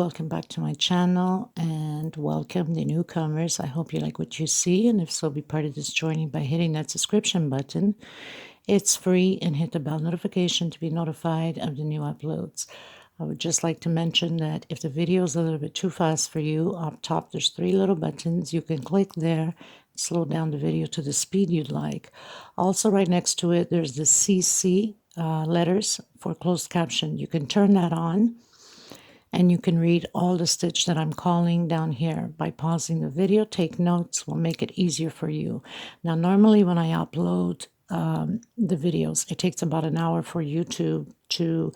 welcome back to my channel and welcome the newcomers. I hope you like what you see, and if so, be part of this journey by hitting that subscription button. It's free, and hit the bell notification to be notified of the new uploads. I would just like to mention that if the video is a little bit too fast for you, up top there's 3 little buttons. You can click there, slow down the video to the speed you'd like. Also, right next to it, there's the CC letters for closed caption. You can turn that on, and you can read all the stitch that I'm calling down here. By pausing the video, take notes, will make it easier for you. Now, normally when I upload the videos, it takes about an hour for YouTube to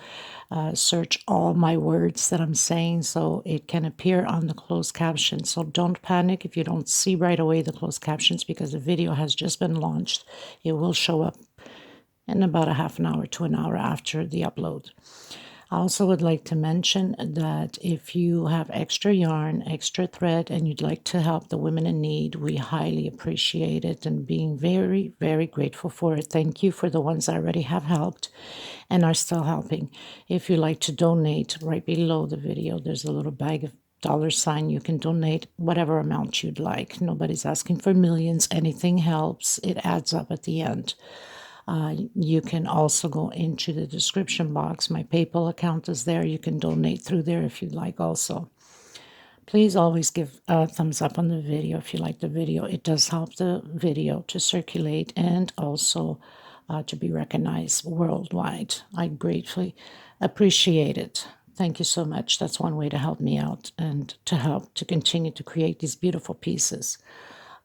search all my words that I'm saying, so it can appear on the closed captions. So don't panic if you don't see right away the closed captions, because the video has just been launched. It will show up in about a half an hour to an hour after the upload. I also would like to mention that if you have extra yarn, extra thread, and you'd like to help the women in need, we highly appreciate it and being very, very grateful for it. Thank you for the ones I already have helped and are still helping. If you'd like to donate, right below the video, there's a little bag of $. You can donate whatever amount you'd like. Nobody's asking for millions. Anything helps. It adds up at the end. You can also go into the description box. My PayPal account is there. You can donate through there if you'd like also. Please always give a thumbs up on the video if you like the video. It does help the video to circulate and also to be recognized worldwide. I gratefully appreciate it. Thank you so much. That's one way to help me out and to help to continue to create these beautiful pieces.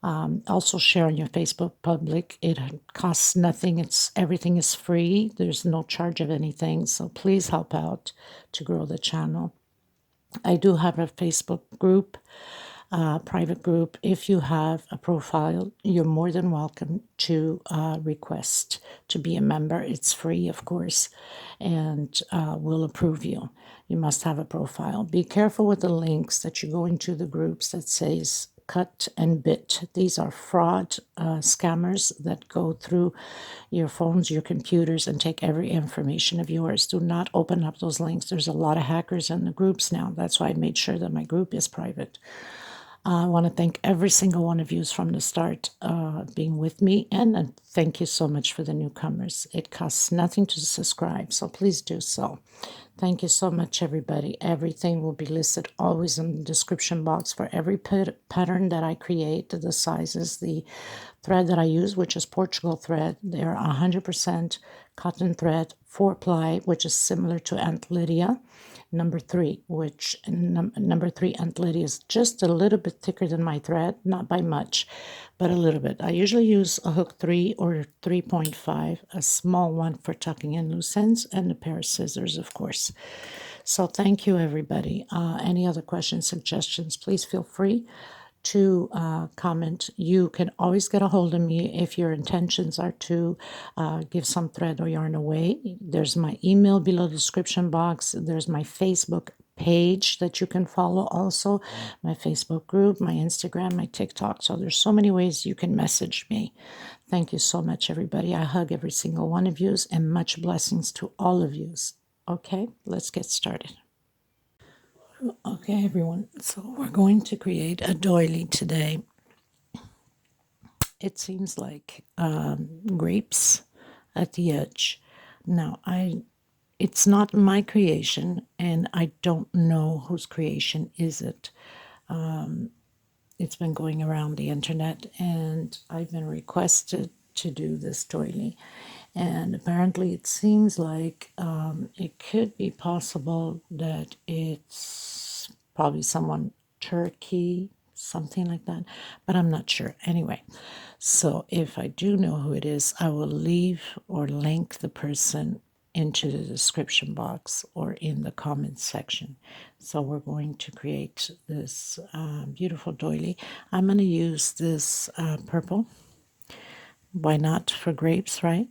Also share on your Facebook public. It costs nothing. Everything is free. There's no charge of anything. So please help out to grow the channel. I do have a Facebook group, private group. If you have a profile, you're more than welcome to request to be a member. It's free, of course, and we'll approve you. You must have a profile. Be careful with the links that you go into the groups that says cut and bit. These are fraud scammers that go through your phones, your computers, and take every information of yours. Do not open up those links. There's a lot of hackers in the groups now. That's why I made sure that my group is private. I want to thank every single one of you from the start being with me, and thank you so much for the newcomers. It costs nothing to subscribe, so please do so. Thank you so much, everybody. Everything will be listed always in the description box for every pattern that I create, the sizes, the thread that I use, which is Portugal thread. They're 100% cotton thread, 4-ply, which is similar to Aunt Lydia. Number 3, which number 3 Aunt Lydia is just a little bit thicker than my thread, not by much, but a little bit. I usually use a hook 3 or 3.5, a small one for tucking in loose ends, and a pair of scissors, of course. So thank you, everybody. Any other questions, suggestions, please feel free to comment. You can always get a hold of me if your intentions are to give some thread or yarn away. There's my email below the description box. There's my Facebook page that you can follow also, my Facebook group, my Instagram, my TikTok. So there's so many ways you can message me. Thank you so much, everybody. I hug every single one of you, and much blessings to all of you. Okay, let's get started. Okay, everyone, so we're going to create a doily today. It seems like grapes at the edge. Now, it's not my creation, and I don't know whose creation is it. It's been going around the internet, and I've been requested to do this doily. And apparently it seems like it could be possible that it's probably someone Turkey, something like that, but I'm not sure. Anyway, so if I do know who it is, I will leave or link the person into the description box or in the comments section. So we're going to create this beautiful doily. I'm going to use this purple. Why not, for grapes, right?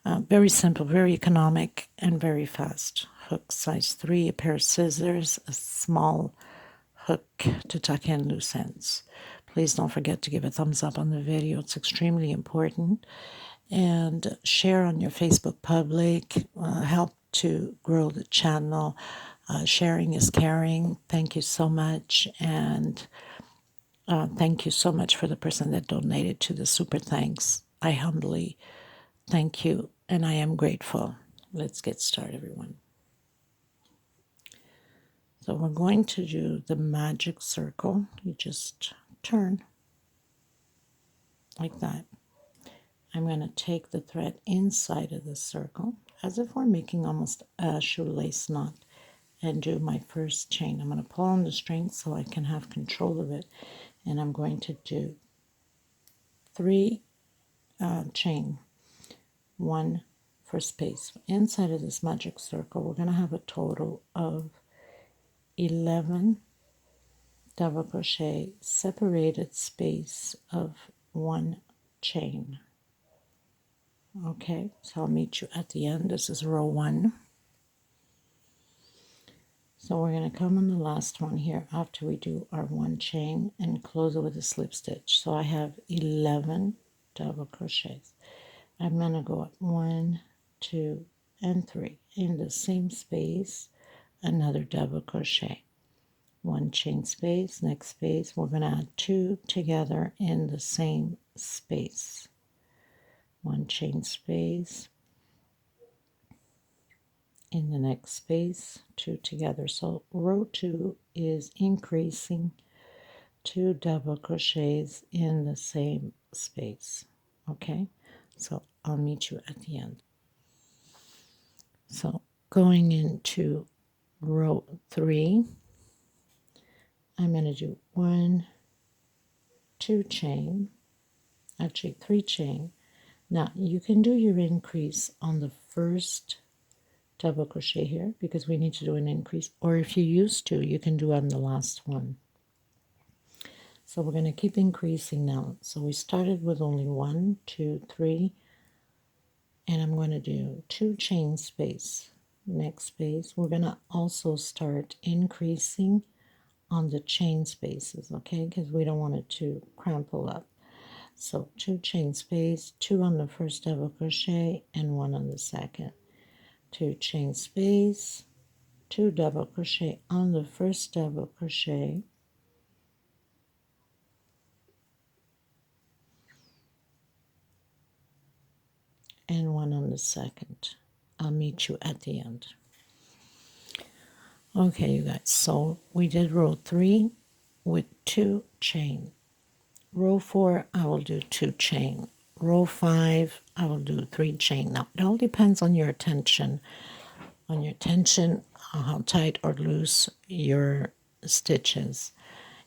Very simple, very economic, and very fast. Hook size 3, a pair of scissors, a small hook to tuck in loose ends. Please don't forget to give a thumbs up on the video. It's extremely important. And share on your Facebook public. Help to grow the channel. Sharing is caring. Thank you so much. And thank you so much for the person that donated to the super thanks. I humbly thank you, and I am grateful. Let's get started, everyone. So we're going to do the magic circle. You just turn like that. I'm going to take the thread inside of the circle as if we're making almost a shoelace knot and do my first chain. I'm going to pull on the string so I can have control of it, and I'm going to do 3 chain, 1 for space. Inside of this magic circle, we're going to have a total of 11 double crochet separated space of 1 chain. Okay, so I'll meet you at the end. This is row 1. So we're going to come on the last one here after we do our 1 chain and close it with a slip stitch. So I have 11 double crochets. I'm going to go up 1, 2, and 3 in the same space, another double crochet. 1 chain space, next space, we're going to add 2 together in the same space. 1 chain space, in the next space, 2 together. So row 2 is increasing 2 double crochets in the same space. Okay, so I'll meet you at the end. So going into row 3, I'm going to do 1, 2 chain, actually 3 chain. Now you can do your increase on the first double crochet here because we need to do an increase, or if you used to, you can do on the last one. So we're going to keep increasing now. So we started with only 1, 2, 3, and I'm going to do 2 chain space. Next space, we're going to also start increasing on the chain spaces, okay, because we don't want it to crumple up. So 2 chain space, 2 on the first double crochet and 1 on the second. 2 chain space, 2 double crochet on the first double crochet, and 1 on the second. I'll meet you at the end. Okay, you guys, so we did row 3 with 2 chain. Row 4, I will do 2 chain. Row 5, I will do 3 chain. Now, it all depends on your tension, how tight or loose your stitches.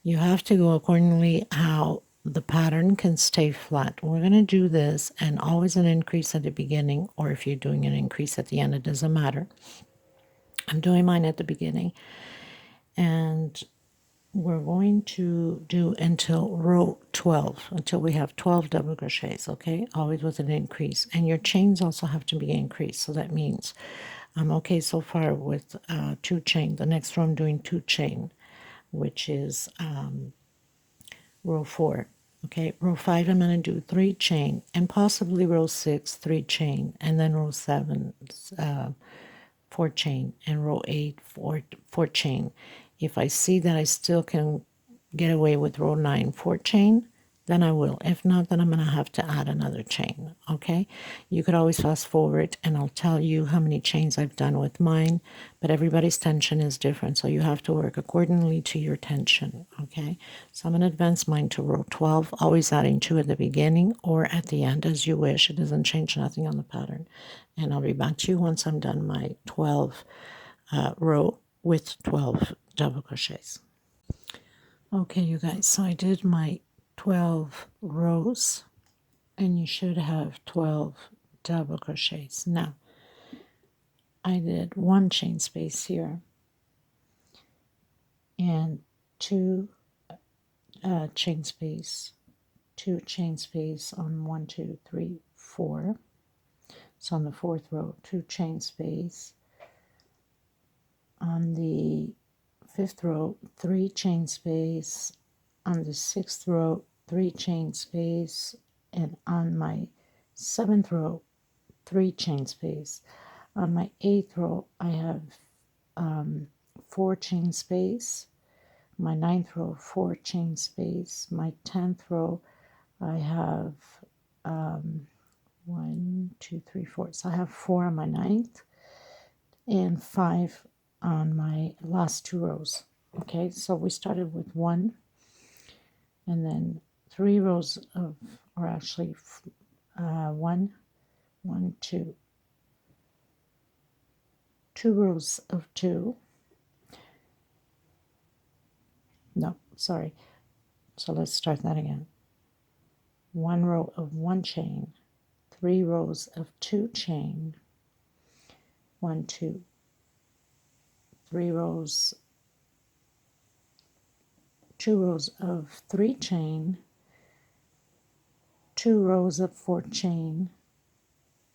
You have to go accordingly how the pattern can stay flat. We're going to do this, and always an increase at the beginning, or if you're doing an increase at the end, it doesn't matter. I'm doing mine at the beginning, and we're going to do until row 12, until we have 12 double crochets, okay? Always with an increase. And your chains also have to be increased, so that means I'm okay so far with 2 chain. The next row I'm doing 2 chain, which is row 4. Okay, row 5 I'm going to do 3 chain, and possibly row 6 3 chain, and then row 7 4 chain, and row 8 4 chain. If I see that I still can get away with row 9 4 chain, then I will. If not, then I'm going to have to add another chain. Okay, you could always fast forward and I'll tell you how many chains I've done with mine, but everybody's tension is different, so you have to work accordingly to your tension. Okay, so I'm going to advance mine to row 12, always adding 2 at the beginning or at the end as you wish. It doesn't change nothing on the pattern, and I'll be back to you once I'm done my 12 row with 12 double crochets. Okay, you guys, so I did my 12 rows, and you should have 12 double crochets. Now, I did 1 chain space here, and 2 chain space, 2 chain space on 1, 2, 3, 4. So on the 4th row, 2 chain space. On the 5th row, 3 chain space. On the 6th row, 3 chain space, and on my 7th row 3 chain space. On my 8th row I have 4 chain space, my 9th row 4 chain space, my 10th row I have 1, 2, 3, 4. So I have 4 on my 9th and 5 on my last 2 rows. Okay, so we started with 1 and then 3 rows of, or actually 1, 2 rows of 2. No, sorry. So let's start that again. 1 row of 1 chain, 3 rows of 2 chain, 1, 2, 3 rows, 2 rows of 3 chain, 2 rows of 4 chain,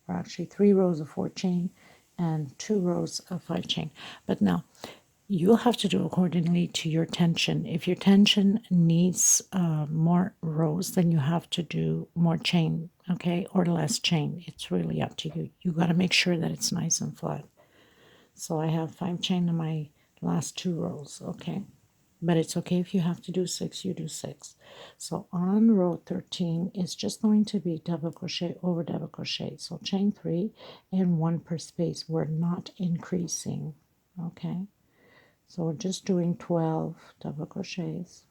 or actually 3 rows of 4 chain, and 2 rows of 5 chain. But now, you'll have to do accordingly to your tension. If your tension needs more rows, then you have to do more chain, okay, or less chain. It's really up to you. You got to make sure that it's nice and flat. So I have 5 chain in my last 2 rows, okay? But it's okay if you have to do 6, you do 6. So on row 13, it's just going to be double crochet over double crochet. So chain 3 and 1 per space. We're not increasing, okay? So we're just doing 12 double crochets.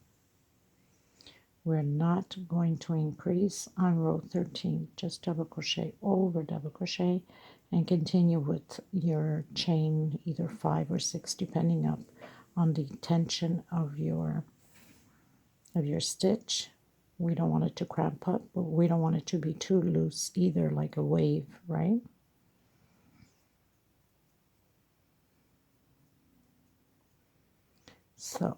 We're not going to increase on row 13, just double crochet over double crochet and continue with your chain, either 5 or 6, depending up on the tension of your stitch. We don't want it to cramp up, but we don't want it to be too loose either, like a wave, right? So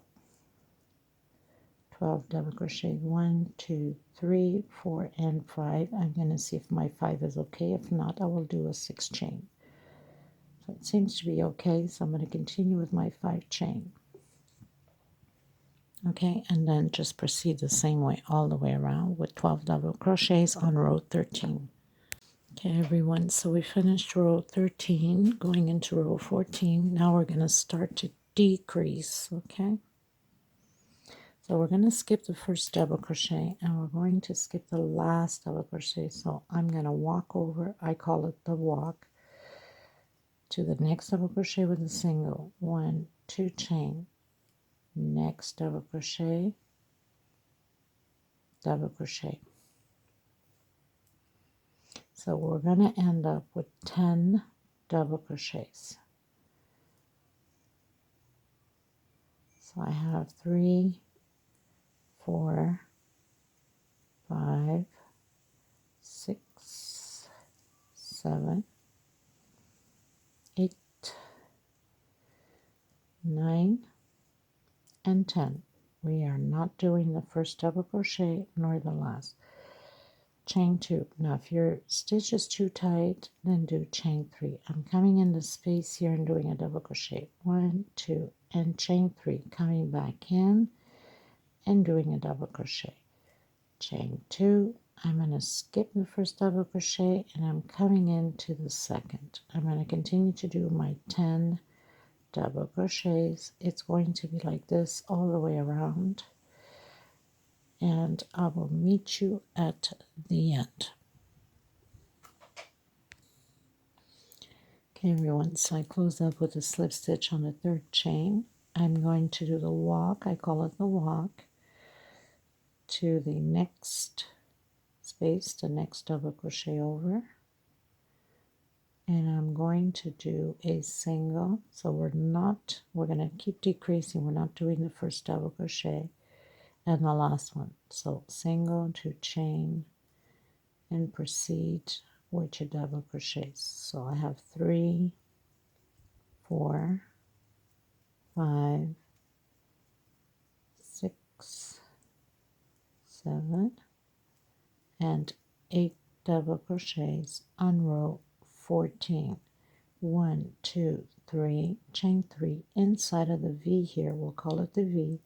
12 double crochet, 1, 2, 3, 4, and 5. I'm going to see if my 5 is okay. If not, I will do a 6 chain. So it seems to be okay, so I'm going to continue with my 5 chain. Okay, and then just proceed the same way all the way around with 12 double crochets on row 13. Okay, everyone, so we finished row 13, going into row 14. Now we're going to start to decrease, okay? So we're going to skip the first double crochet and we're going to skip the last double crochet. So I'm going to walk over, I call it the walk, to the next double crochet with a single, 1, 2 chain, next double crochet, double crochet. So we're going to end up with 10 double crochets. So I have 3, 4, 5, 6, 7, 8, 9, and 10. We are not doing the first double crochet nor the last. Chain 2. Now if your stitch is too tight, then do chain 3. I'm coming in the space here and doing a double crochet. 1, 2, and chain 3. Coming back in and doing a double crochet. Chain 2. I'm going to skip the first double crochet and I'm coming into the second. I'm going to continue to do my 10 double crochets. It's going to be like this all the way around, and I will meet you at the end. Okay, everyone, so I close up with a slip stitch on the 3rd chain. I'm going to do the walk, I call it the walk, to the next space, the next double crochet over, and I'm going to do a single. So we're going to keep decreasing. We're not doing the first double crochet and the last one. So single, 2 chain, and proceed with your double crochets. So I have 3, 4, 5, 6, 7, and 8 double crochets on row 14. 1, 2, 3, chain 3 inside of the V here. We'll call it the V.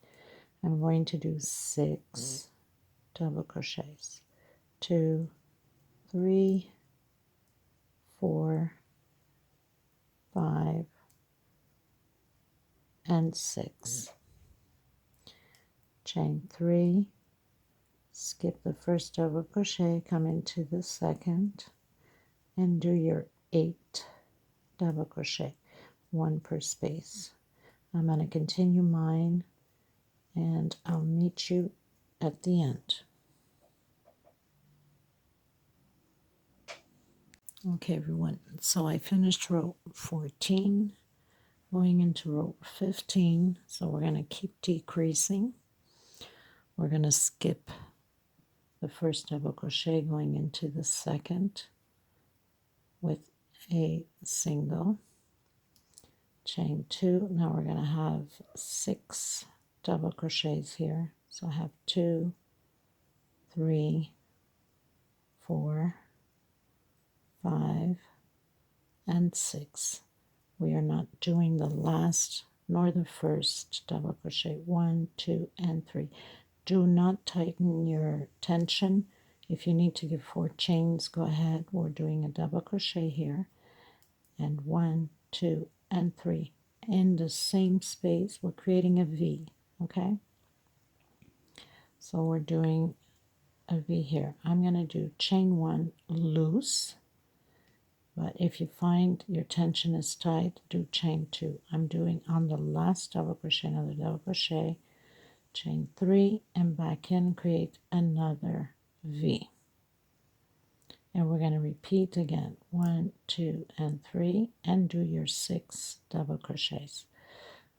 I'm going to do 6 double crochets. 2, 3, 4, 5, and 6. Chain 3, skip the first double crochet, come into the second, and do your 8 double crochet, 1 per space. I'm going to continue mine, and I'll meet you at the end. Okay, everyone, so I finished row 14, going into row 15, so we're going to keep decreasing. We're going to skip the first double crochet, going into the second with a single, chain 2. Now we're going to have 6 double crochets here, so I have 2, 3, 4, 5, and 6. We are not doing the last nor the first double crochet. 1, 2, and 3. Do not tighten your tension. If you need to give 4 chains, go ahead. We're doing a double crochet here, and 1, 2, and 3 in the same space. We're creating a V. Okay, so we're doing a V here. I'm going to do chain 1 loose, but if you find your tension is tight, do chain 2. I'm doing on the last double crochet another double crochet, chain 3, and back in, create another V. And we're going to repeat again, 1, 2, and 3, and do your 6 double crochets.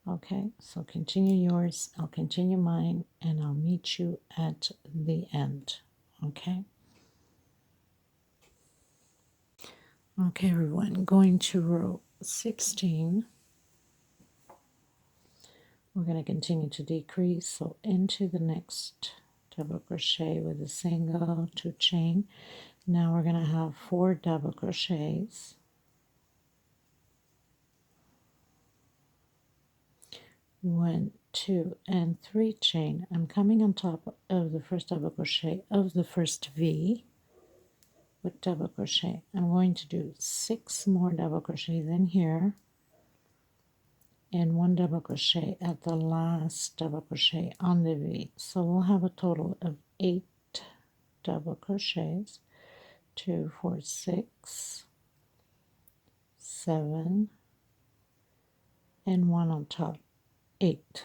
Okay, so continue yours, I'll continue mine, and I'll meet you at the end. Okay. Okay, everyone, going to row 16. We're going to continue to decrease, so into the next double crochet with a single, 2 chain. Now we're going to have 4 double crochets. 1, 2, and 3 chain. I'm coming on top of the first double crochet of the first V with double crochet. I'm going to do 6 more double crochets in here and 1 double crochet at the last double crochet on the V. So we'll have a total of 8 double crochets. 2, 4, 6, 7, and 1 on top, 8.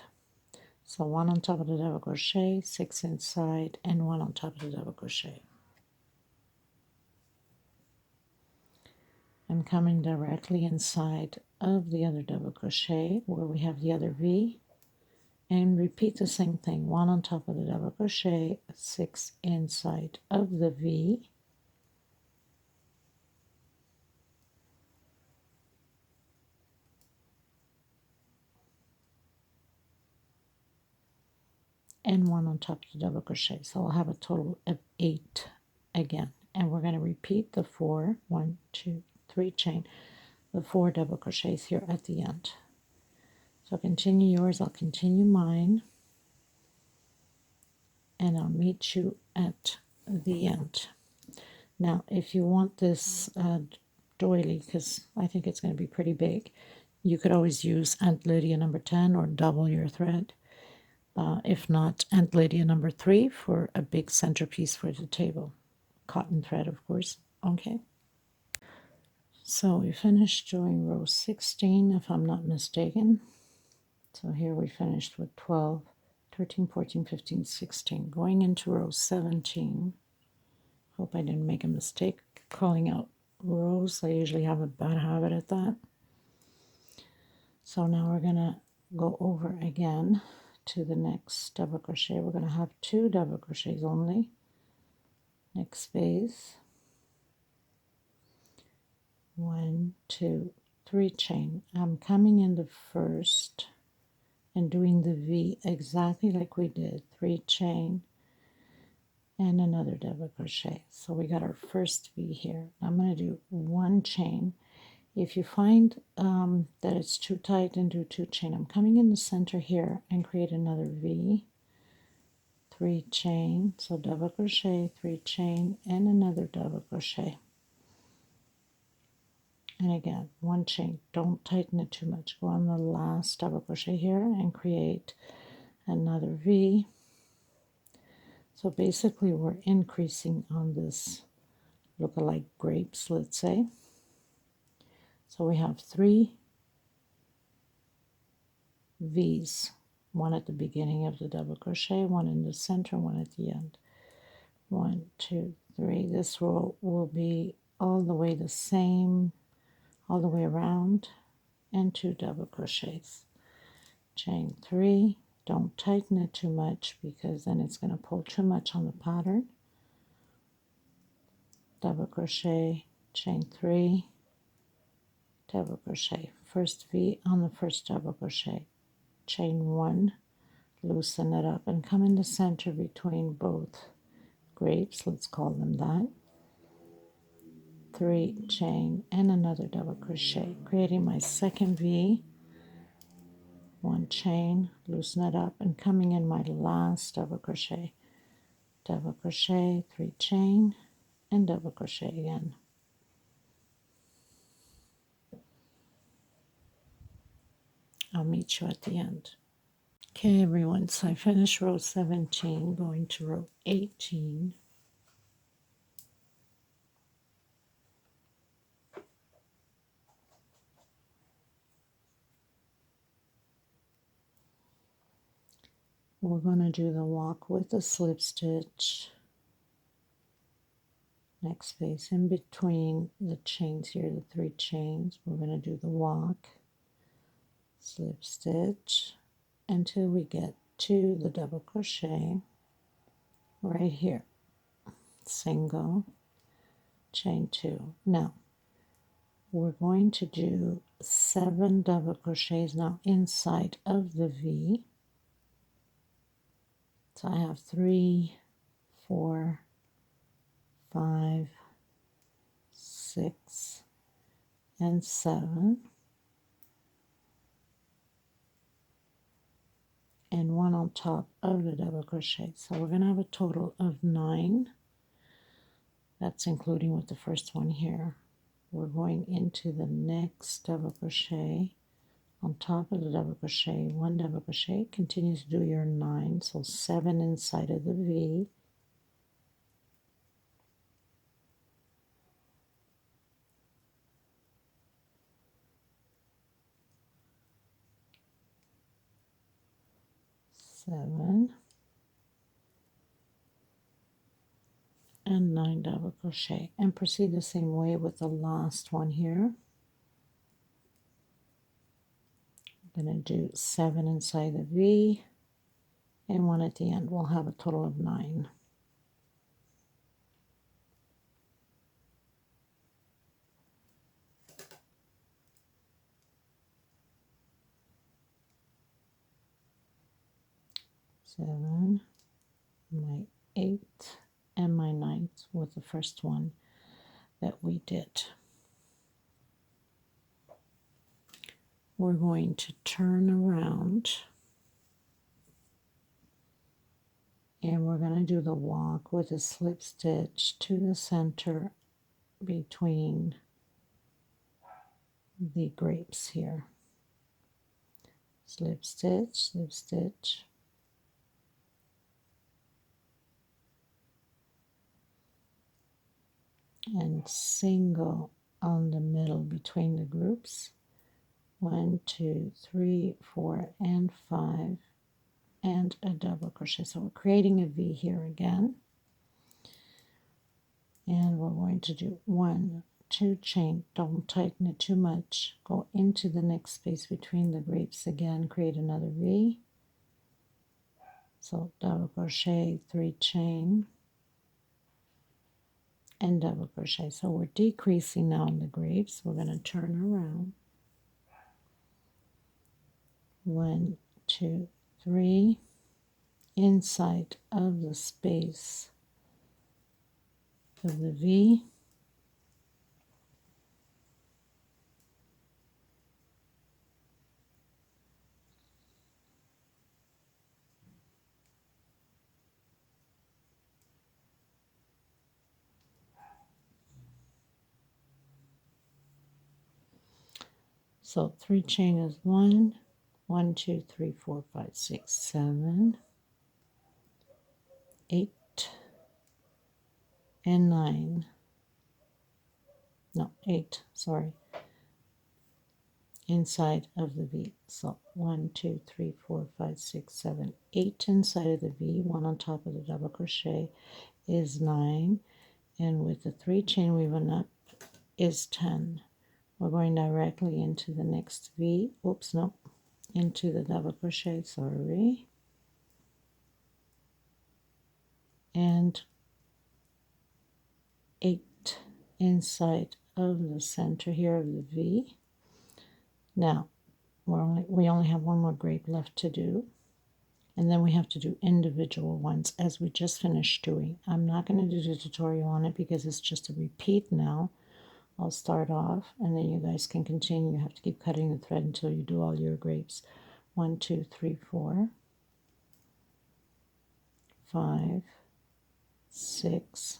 So 1 on top of the double crochet, 6 inside, and 1 on top of the double crochet. I'm coming directly inside of the other double crochet where we have the other V, and repeat the same thing. 1 on top of the double crochet, 6 inside of the V, and 1 on top of the double crochet. So I'll have a total of 8 again, and we're going to repeat the 4, 1, 2, 3 chain, the 4 double crochets here at the end. So continue yours, I'll continue mine, and I'll meet you at the end. Now if you want this doily, because I think it's going to be pretty big, you could always use Aunt Lydia number 10 or double your thread. If not, Aunt Lydia number 3 for a big centerpiece for the table. Cotton thread, of course. Okay. So we finished doing row 16, if I'm not mistaken. So here we finished with 12, 13, 14, 15, 16. Going into row 17. Hope I didn't make a mistake calling out rows. I usually have a bad habit at that. So now we're going to go over again to the next double crochet. We're going to have 2 double crochets only. Next space. 1, 2, 3 chain. I'm coming in the first and doing the V exactly like we did. 3 chain and another double crochet. So we got our first V here. I'm going to do 1 chain. If you find that it's too tight, then do 2 chain. I'm coming in the center here and create another V. 3 chain, so double crochet, 3 chain, and another double crochet. And again, one chain, don't tighten it too much. Go on the last double crochet here and create another V. So basically we're increasing on this look-alike grapes, let's say. So we have 3 V's, one at the beginning of the double crochet, one in the center, one at the end. 1, 2, 3. This row will be all the way the same, all the way around, and 2 double crochets. Chain 3. Don't tighten it too much because then it's going to pull too much on the pattern. Double crochet, chain 3, double crochet. First V on the first double crochet. Chain 1, loosen it up and come in the center between both grapes, let's call them that. 3 chain and another double crochet, creating my second V. 1 chain, loosen it up and coming in my last double crochet. Double crochet, 3 chain and double crochet again. I'll meet you at the end. Okay everyone, so I finished row 17, going to row 18. We're going to do the walk with the slip stitch. Next space in between the chains here, the 3 chains, we're going to do the walk, slip stitch until we get to the double crochet right here. Single, chain 2. Now we're going to do 7 double crochets now inside of the V. So I have 3, 4, 5, 6, and 7, and 1 on top of the double crochet. So we're going to have a total of 9. That's including with the first one here. We're going into the next double crochet on top of the double crochet, 1 double crochet, continue to do your 9, so 7 inside of the V. Seven and 9 double crochet, and proceed the same way with the last one here. I'm going to do 7 inside the V and 1 at the end. We'll have a total of 9. Seven, my 8, and my 9 with the first one that we did. We're going to turn around and we're going to do the walk with a slip stitch to the center between the grapes here. Slip stitch, and single on the middle between the groups. 1, 2, 3, 4, and 5, and a double crochet. So we're creating a V here again, and we're going to do 1, 2 chain. Don't tighten it too much. Go into the next space between the grapes again, create another V. So double crochet, 3 chain, and double crochet. So we're decreasing now in the grapes. We're going to turn around. 1, 2, 3, inside of the space of the V. So 3 chain is 1, 1, 2, 3, 4, 5, 6, 7, 8, and 9. No, 8, sorry, inside of the V. So 1, 2, 3, 4, 5, 6, 7, 8 inside of the V, 1 on top of the double crochet is 9, and with the 3 chain weaving up is 10. We're going directly into the next V. Oops, no, into the double crochet, sorry. And 8 inside of the center here of the V. Now, we only have one more grape left to do. And then we have to do individual ones as we just finished doing. I'm not going to do the tutorial on it because it's just a repeat now. I'll start off and then you guys can continue. You have to keep cutting the thread until you do all your grapes. 1, 2, 3, 4, 5, 6,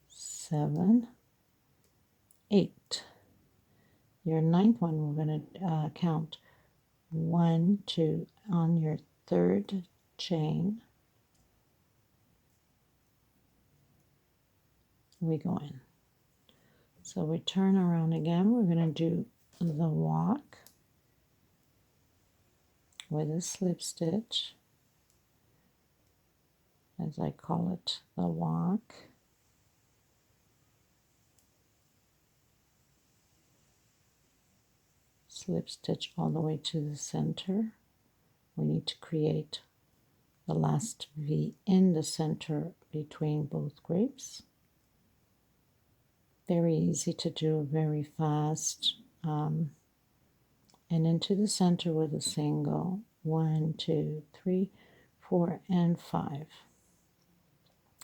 7, 8. Your ninth one we're going to count 1, 2 on your third chain. We go in. So we turn around again. We're going to do the walk with a slip stitch, as I call it, the walk. Slip stitch all the way to the center. We need to create the last V in the center between both grapes. Very easy to do, very fast. And into the center with a single. 1, 2, 3, 4, and 5.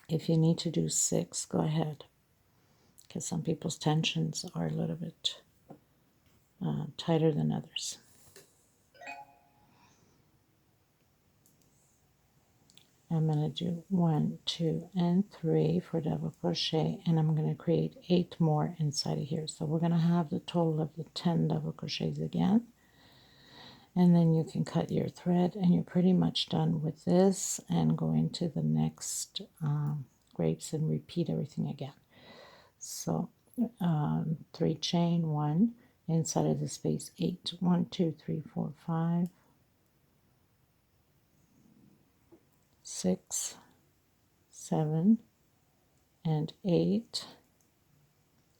If you need to do 6, go ahead, because some people's tensions are a little bit tighter than others. I'm going to do 1, 2, and 3 for double crochet, and I'm going to create 8 more inside of here. So we're going to have the total of the 10 double crochets again. And then you can cut your thread, and you're pretty much done with this, and go into the next grapes and repeat everything again. So 3 chain, 1 inside of the space, 8. 1, 2, 3, 4, 5, 6, 7, and 8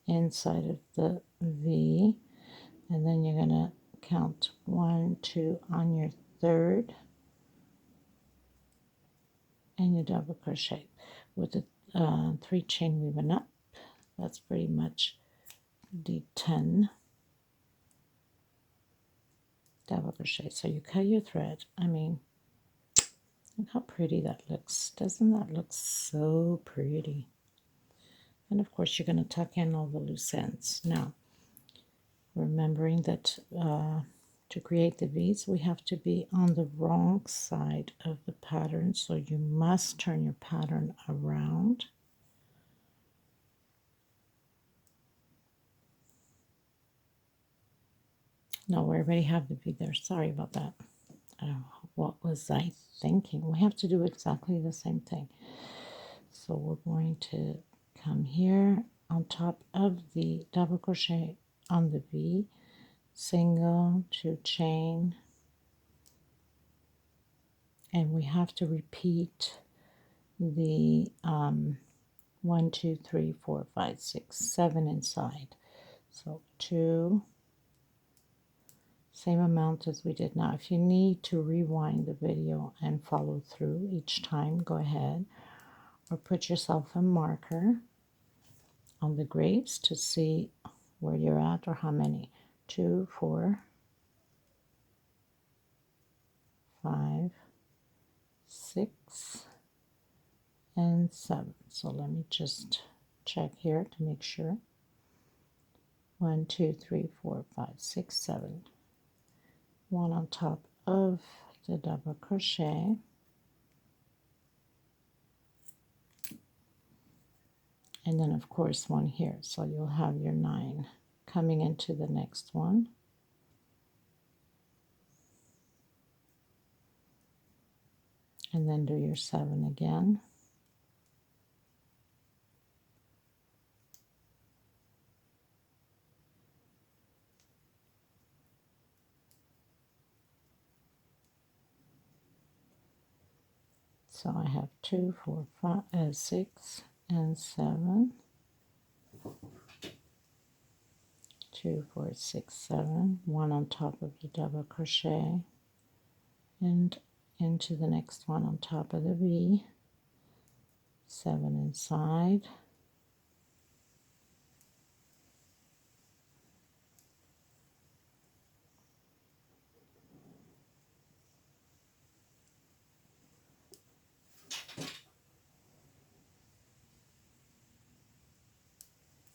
inside of the V, and then you're going to count 1, 2 on your third, and you double crochet with the 3 chain weaving up. That's pretty much the 10 double crochet. So you cut your thread. I mean, look how pretty that looks. Doesn't that look so pretty? And of course you're going to tuck in all the loose ends. Now, remembering that to create the V's, we have to be on the wrong side of the pattern, so you must turn your pattern around. No, we already have the V there. Sorry about that. I don't know, what was I thinking? We have to do exactly the same thing. So we're going to come here on top of the double crochet on the V, single, 2 chain, and we have to repeat the 1, 2, 3, 4, 5, 6, 7 inside. So 2, same amount as we did now. If you need to rewind the video and follow through each time, go ahead, or put yourself a marker on the grapes to see where you're at or how many. 2, 4, 5, 6, and 7. So let me just check here to make sure. 1, 2, 3, 4, 5, 6, 7. 1 on top of the double crochet, and then of course 1 here, so you'll have your 9 coming into the next one. and then do your 7 again. So I have 2, 4, 5, 6, and 7. 2, 4, 6, 7. 1 on top of the double crochet, and into the next one on top of the V. 7 inside.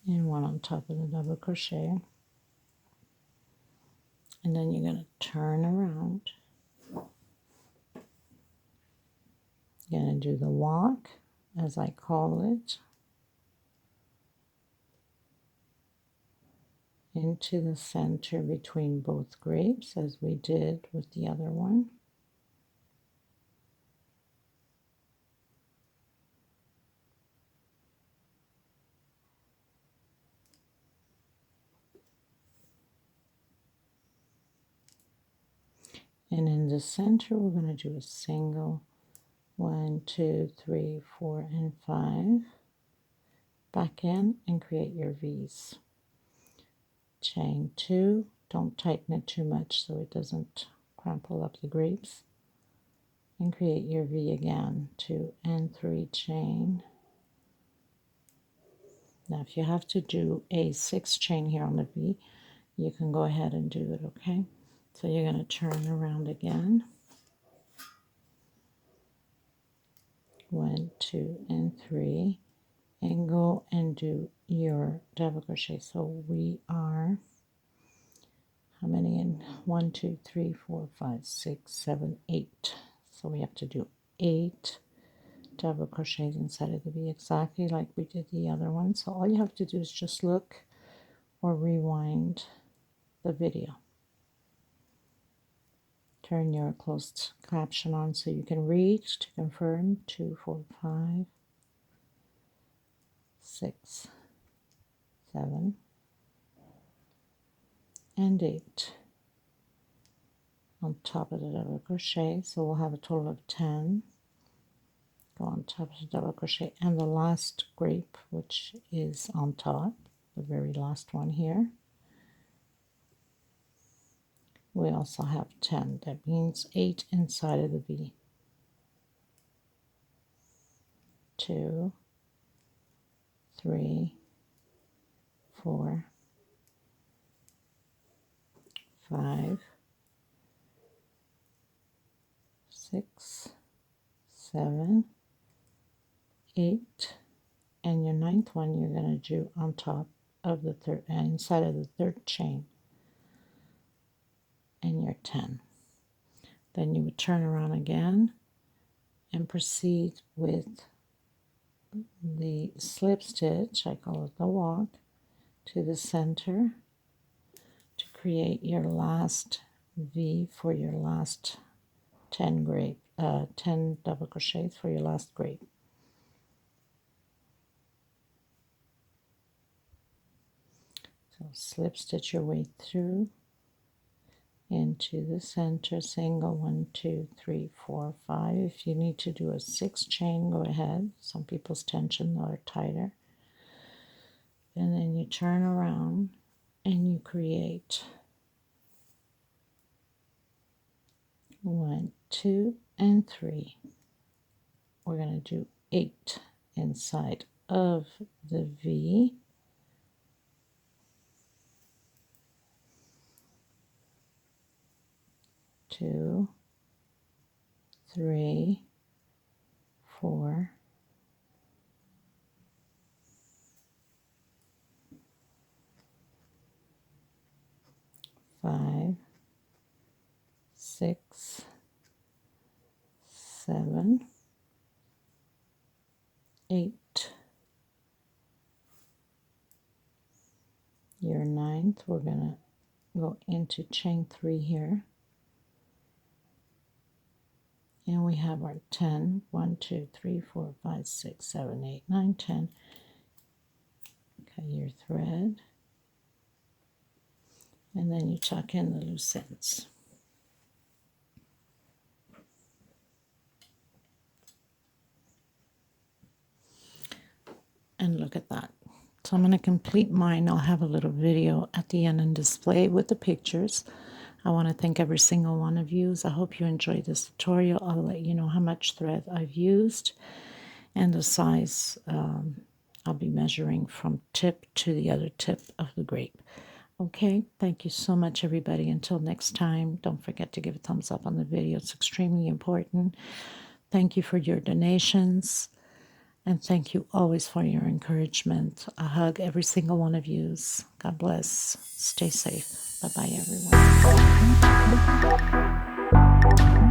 And 1 on top of the double crochet, and then you're going to turn around. You're going to do the walk, as I call it, into the center between both grapes, as we did with the other one. And in the center, we're going to do a single 1, 2, 3, 4, and 5. Back in and create your V's. Chain 2. Don't tighten it too much so it doesn't crumple up the grapes. And create your V again. 2 and 3 chain. Now, if you have to do a 6 chain here on the V, you can go ahead and do it, okay? So you're going to turn around again. 1, 2, and 3, and go and do your double crochet. So we are, how many in? 1, 2, 3, 4, 5, 6, 7, 8. So we have to do 8 double crochets inside of the V, exactly like we did the other one. So all you have to do is just look or rewind the video. Turn your closed caption on so you can read to confirm. 2, 4, 5, 6, 7, and 8 on top of the double crochet. So we'll have a total of 10. Go on top of the double crochet and the last grape, which is on top, the very last one here. We also have 10. That means 8 inside of the V. 2, 3, 4, 5, 6, 7, 8, and your 9th one you're going to do on top of the third, inside of the 3rd chain, and your 10. Then you would turn around again and proceed with the slip stitch, I call it the walk, to the center to create your last V for your last 10 double crochets for your last grape. So slip stitch your way through into the center, single 1, 2, 3, 4, 5. If you need to do a 6 chain, go ahead. Some people's tension are tighter. And then you turn around and you create 1, 2, and 3. We're going to do 8 inside of the V. 2, 3, 4, 5, 6, 7, 8. Your 9th, we're going to go into chain 3 here And we have our 10. 1, 2, 3, 4, 5, 6, 7, 8, 9, 10. Cut your thread. And then you tuck in the loose ends. And look at that. So I'm going to complete mine. I'll have a little video at the end and display with the pictures. I want to thank every single one of you. I hope you enjoyed this tutorial. I'll let you know how much thread I've used and the size. I'll be measuring from tip to the other tip of the grape. Okay, thank you so much, everybody. Until next time, don't forget to give a thumbs up on the video. It's extremely important. Thank you for your donations. And thank you always for your encouragement. I hug every single one of you. God bless. Stay safe. Bye-bye, everyone.